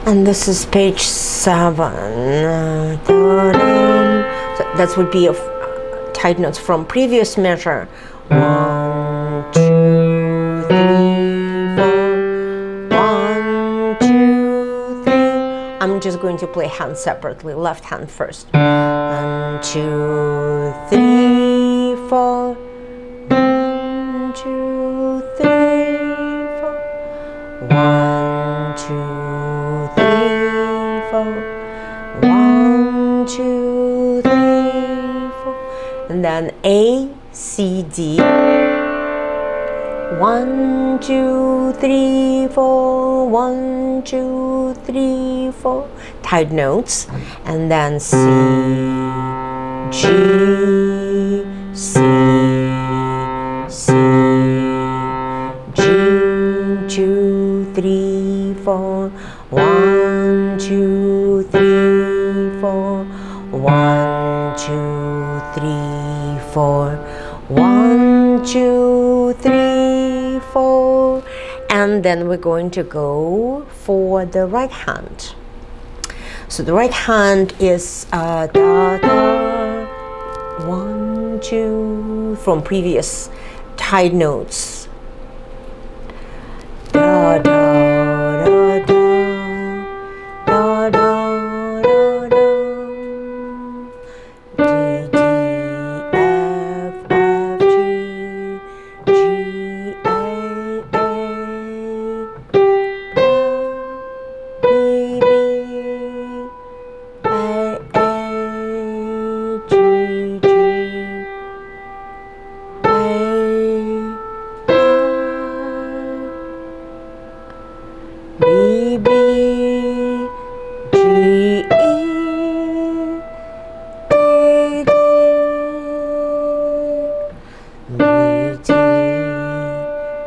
And this is page 7. So that would be tight notes from previous measure. 1, 2, 3, 4. 1, 2, 3. I'm just going to play hands separately. Left hand first. 1, 2, 3, 4. 1, 2, 3, 4. 1, 2, 3, 4. 1, 2, 3, 4. And then A, C, D. 1, 2, 3, 4. 1, 2, 3, 4. Tight notes. And then C, G, C, C, G, 2, 3, 4. 1, 2, 3, 4. 1, 2, 3, 4. 1, 2, 3, 4. And then we're going to go for the right hand. So the right hand is da, da, 1, 2 from previous tight notes. Da, da, da, da, da, da, da, da. D, D, F, F, G, G, A, A, B, B, A, A, G, G, A, B, B, G, E, D, D, B, D,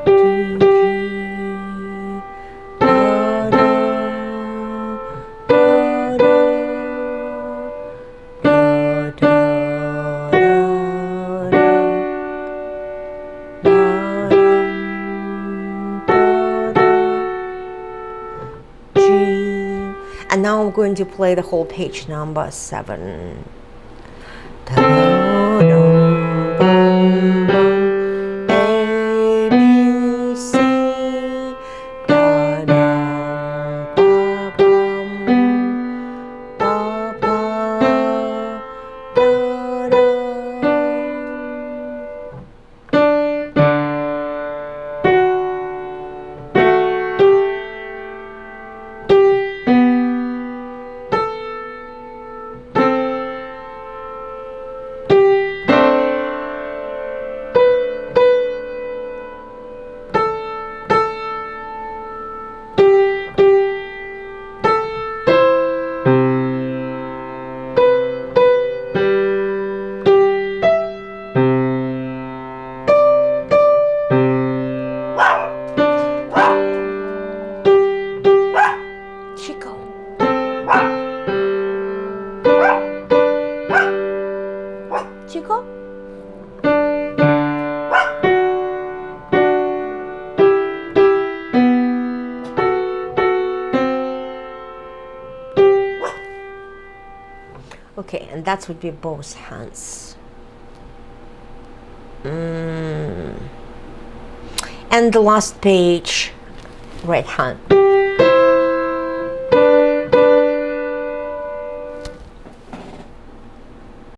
G, G, da, da, da, da, da, da, G. And now I'm going to play the whole page number 7. Da-da-dum, bum, bum. A, B, C. Da-dum, ba-bum, ba-ba, da-dum. Chico. Chico? Okay, and that would be both hands. And the last page, right hand.